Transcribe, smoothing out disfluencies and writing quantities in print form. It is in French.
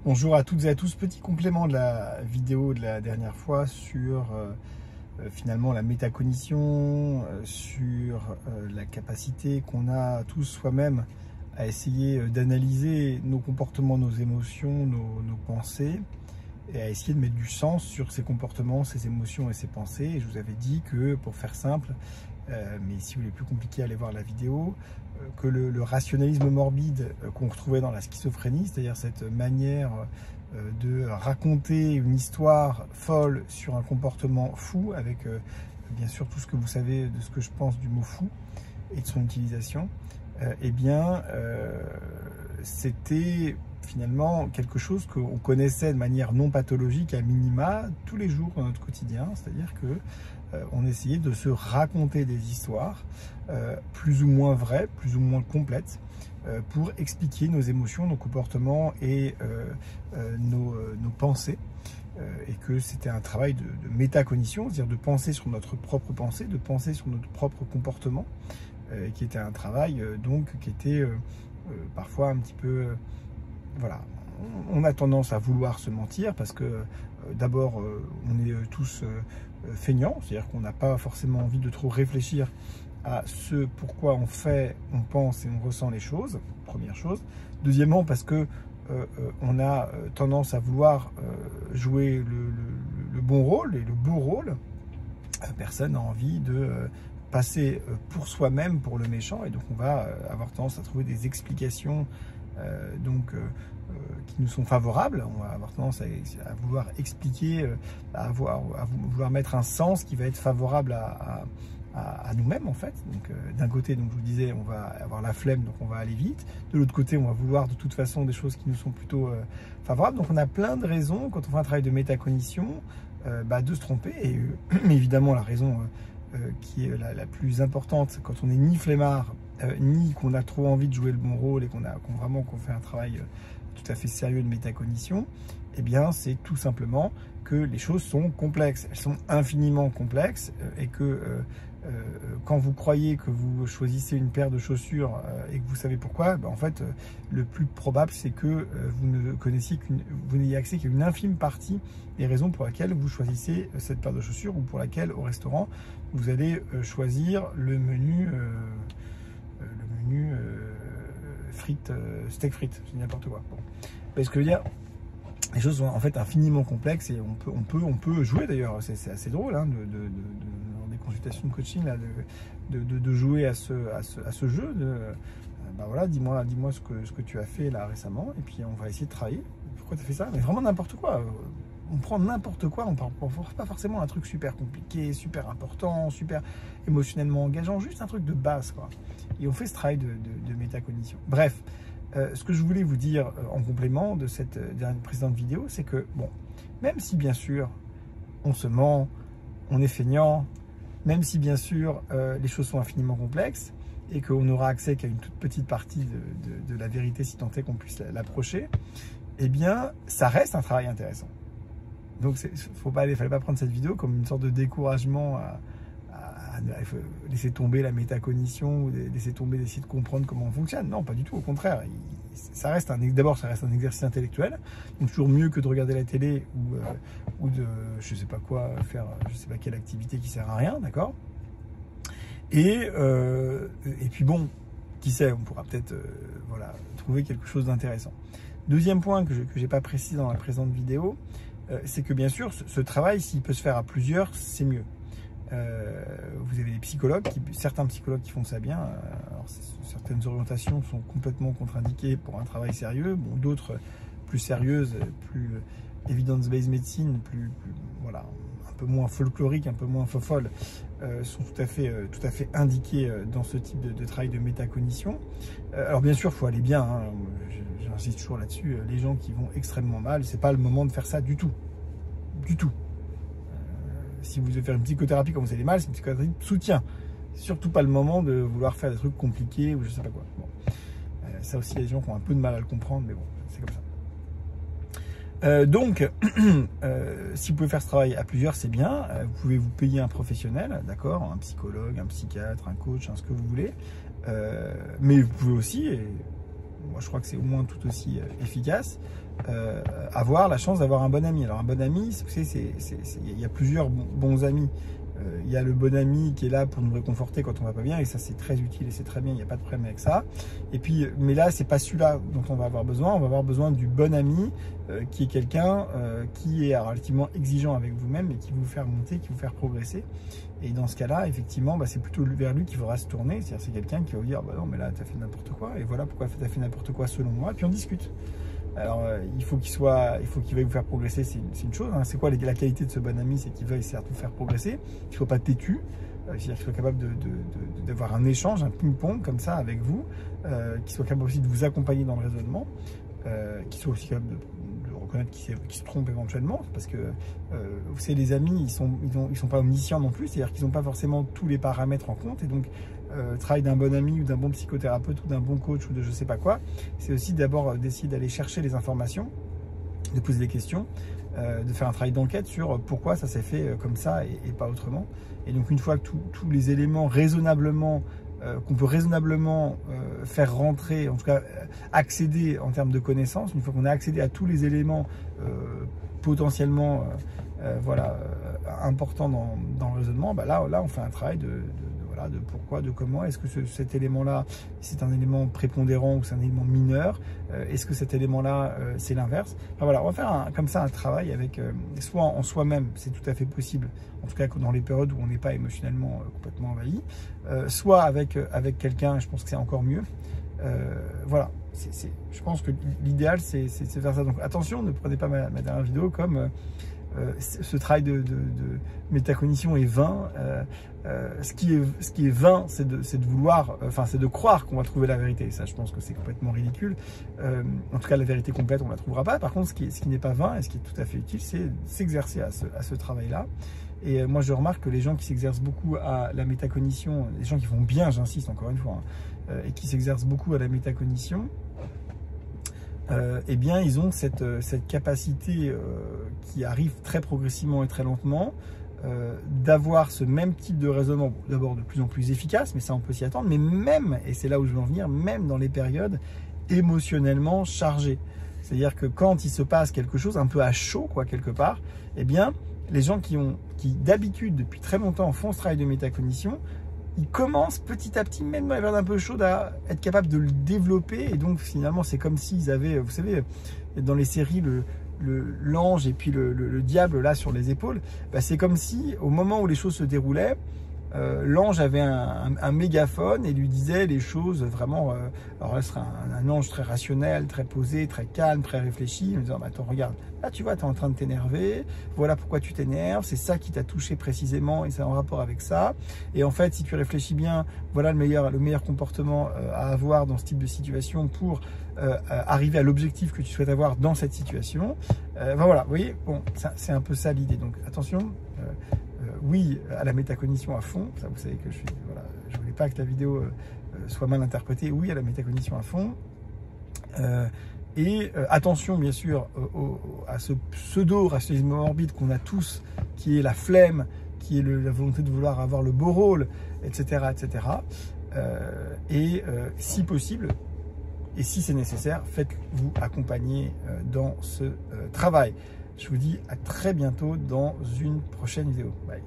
Bonjour à toutes et à tous, petit complément de la vidéo de la dernière fois sur finalement la métacognition, sur la capacité qu'on a tous soi-même à essayer d'analyser nos comportements, nos émotions, nos pensées et à essayer de mettre du sens sur ces comportements, ces émotions et ces pensées. Et je vous avais dit que, pour faire simple, mais si vous voulez plus compliqué, allez voir la vidéo, que le rationalisme morbide qu'on retrouvait dans la schizophrénie, c'est-à-dire cette manière de raconter une histoire folle sur un comportement fou, avec bien sûr tout ce que vous savez de ce que je pense du mot fou et de son utilisation, c'était finalement quelque chose qu'on connaissait de manière non pathologique à minima tous les jours dans notre quotidien, c'est-à-dire que on essayait de se raconter des histoires plus ou moins vraies, plus ou moins complètes, pour expliquer nos émotions, nos comportements et nos pensées. Et que c'était un travail de métacognition, c'est-à-dire de penser sur notre propre pensée, de penser sur notre propre comportement, qui était un travail qui était parfois un petit peu... voilà, on a tendance à vouloir se mentir parce que d'abord on est tous feignants, c'est-à-dire qu'on n'a pas forcément envie de trop réfléchir à ce pourquoi on fait, on pense et on ressent les choses, première chose. Deuxièmement, parce que on a tendance à vouloir jouer le bon rôle et le beau rôle. Personne n'a envie de passer pour soi-même pour le méchant, et donc on va avoir tendance à trouver des explications qui nous sont favorables. On va avoir tendance à vouloir expliquer, à vouloir mettre un sens qui va être favorable à nous-mêmes en fait. Donc d'un côté, donc je vous disais, on va avoir la flemme, donc on va aller vite. De l'autre côté, on va vouloir de toute façon des choses qui nous sont plutôt favorables. Donc on a plein de raisons quand on fait un travail de métacognition de se tromper. Et évidemment la raison qui est la plus importante quand on n'est ni flemmard ni qu'on a trop envie de jouer le bon rôle et qu'on fait un travail tout à fait sérieux de métacognition, eh bien c'est tout simplement que les choses sont complexes, elles sont infiniment complexes, et que quand vous croyez que vous choisissez une paire de chaussures et que vous savez pourquoi, en fait le plus probable c'est que vous n'ayez accès qu'à une infime partie des raisons pour lesquelles vous choisissez cette paire de chaussures, ou pour laquelle au restaurant vous allez choisir le menu frites, steak frites, c'est n'importe quoi. Bon. Parce que je veux dire, les choses sont en fait infiniment complexes, et on peut jouer d'ailleurs, c'est assez drôle dans des consultations de coaching là, de jouer à ce jeu de voilà, dis-moi ce que tu as fait là récemment, et puis on va essayer de travailler. Pourquoi tu as fait ça? Mais vraiment n'importe quoi. On prend n'importe quoi, on ne prend pas forcément un truc super compliqué, super important, super émotionnellement engageant, juste un truc de base, quoi. Et on fait ce travail de métacognition. Bref, ce que je voulais vous dire en complément de cette précédente vidéo, c'est que, bon, même si bien sûr on se ment, on est feignant, même si bien sûr les choses sont infiniment complexes, et qu'on n'aura accès qu'à une toute petite partie de la vérité, si tant est qu'on puisse l'approcher, eh bien ça reste un travail intéressant. Donc il fallait pas prendre cette vidéo comme une sorte de découragement à laisser tomber la métacognition, ou laisser tomber d'essayer de comprendre comment on fonctionne. Non, pas du tout, au contraire. D'abord, ça reste un exercice intellectuel, donc toujours mieux que de regarder la télé ou de, je sais pas quoi, faire je sais pas quelle activité qui sert à rien, d'accord. Et puis bon, qui sait, on pourra peut-être trouver quelque chose d'intéressant. Deuxième point que j'ai pas précisé dans la présente vidéo, c'est que bien sûr, ce travail, s'il peut se faire à plusieurs, c'est mieux. Vous avez certains psychologues qui font ça bien. Alors, certaines orientations sont complètement contre-indiquées pour un travail sérieux. Bon, d'autres plus sérieuses, plus evidence-based medicine, voilà, un peu moins folklorique, un peu moins fofolle, sont tout à fait indiquées dans ce type de travail de métacognition. Alors bien sûr, il faut aller bien, hein. J'insiste toujours là-dessus. Les gens qui vont extrêmement mal, c'est pas le moment de faire ça du tout. Du tout. Si vous devez faire une psychothérapie quand vous allez mal, c'est une psychothérapie de soutien. C'est surtout pas le moment de vouloir faire des trucs compliqués ou je sais pas quoi. Bon. Ça aussi, il y a des gens qui ont un peu de mal à le comprendre, mais bon, c'est comme ça. Si vous pouvez faire ce travail à plusieurs, c'est bien. Vous pouvez vous payer un professionnel, d'accord, un psychologue, un psychiatre, un coach, ce que vous voulez. Mais vous pouvez aussi, moi je crois que c'est au moins tout aussi efficace, avoir la chance d'avoir un bon ami. Alors un bon ami, il y a plusieurs bons amis. Il y a le bon ami qui est là pour nous réconforter quand on va pas bien, et ça c'est très utile et c'est très bien, il n'y a pas de problème avec ça. Et puis, mais là c'est pas celui-là dont on va avoir besoin du bon ami qui est quelqu'un qui est relativement exigeant avec vous-même et qui vous faire monter, qui vous faire progresser. Et dans ce cas-là, effectivement, c'est plutôt vers lui qu'il faudra se tourner. C'est-à-dire c'est quelqu'un qui va vous dire non mais là tu as fait n'importe quoi, et voilà pourquoi tu as fait n'importe quoi selon moi, et puis on discute. Alors, il faut qu'il veuille vous faire progresser, c'est une chose. Hein. C'est quoi la qualité de ce bon ami? C'est qu'il veuille certes vous faire progresser, qu'il ne soit pas têtu, c'est-à-dire qu'il soit capable d'avoir un échange, un ping-pong comme ça avec vous, qu'il soit capable aussi de vous accompagner dans le raisonnement, qu'il soit aussi capable de reconnaître qu'il se trompe éventuellement, parce que vous savez, les amis, ils sont pas omniscients non plus, c'est-à-dire qu'ils n'ont pas forcément tous les paramètres en compte, et donc le travail d'un bon ami ou d'un bon psychothérapeute ou d'un bon coach ou de je sais pas quoi, c'est aussi d'abord d'essayer d'aller chercher les informations, de poser des questions, de faire un travail d'enquête sur pourquoi ça s'est fait comme ça et pas autrement. Et donc une fois que tous les éléments raisonnablement qu'on peut raisonnablement faire rentrer, en tout cas accéder en termes de connaissances, une fois qu'on a accédé à tous les éléments potentiellement importants dans le raisonnement, là on fait un travail de pourquoi, de comment, est-ce que cet élément-là, c'est un élément prépondérant ou c'est un élément mineur, est-ce que cet élément-là, c'est l'inverse. Enfin, voilà, on va faire comme ça un travail avec, soit en soi-même, c'est tout à fait possible, en tout cas dans les périodes où on n'est pas émotionnellement complètement envahi, soit avec quelqu'un, je pense que c'est encore mieux. Voilà, je pense que l'idéal, c'est de faire ça. Donc attention, ne prenez pas ma dernière vidéo comme ce travail de métacognition est vain. Ce qui est vain, c'est de vouloir, c'est de croire qu'on va trouver la vérité. Et ça, je pense que c'est complètement ridicule. En tout cas, la vérité complète, on ne la trouvera pas. Par contre, ce qui n'est pas vain et ce qui est tout à fait utile, c'est s'exercer à ce travail-là. Et moi, je remarque que les gens qui s'exercent beaucoup à la métacognition, les gens qui font bien, j'insiste encore une fois, et qui s'exercent beaucoup à la métacognition, eh bien, ils ont cette capacité qui arrive très progressivement et très lentement, d'avoir ce même type de raisonnement, d'abord de plus en plus efficace, mais ça on peut s'y attendre, mais même, et c'est là où je veux en venir, même dans les périodes émotionnellement chargées. C'est-à-dire que quand il se passe quelque chose un peu à chaud, quoi, quelque part, eh bien, les gens qui d'habitude, depuis très longtemps, font ce travail de métacognition, ils commencent petit à petit, même dans les périodes un peu chaudes, à être capables de le développer. Et donc, finalement, c'est comme s'ils avaient, vous savez, dans les séries, l'ange et puis le diable là sur les épaules, c'est comme si, au moment où les choses se déroulaient, l'ange avait un mégaphone et lui disait les choses vraiment, alors là, ce serait un ange très rationnel, très posé, très calme, très réfléchi, en disant attends, regarde, là tu vois, tu es en train de t'énerver, voilà pourquoi tu t'énerves, c'est ça qui t'a touché précisément et c'est en rapport avec ça, et en fait si tu réfléchis bien, voilà le meilleur comportement à avoir dans ce type de situation pour arriver à l'objectif que tu souhaites avoir dans cette situation. Voilà, vous voyez, bon, c'est un peu ça l'idée, donc attention. Oui, à la métacognition à fond, ça vous savez que je voulais pas que la vidéo soit mal interprétée, oui à la métacognition à fond, et attention bien sûr à ce pseudo-rationalisme morbide qu'on a tous, qui est la flemme, qui est la volonté de vouloir avoir le beau rôle, etc. etc. Si possible, et si c'est nécessaire, faites-vous accompagner dans ce travail. Je vous dis à très bientôt dans une prochaine vidéo. Bye.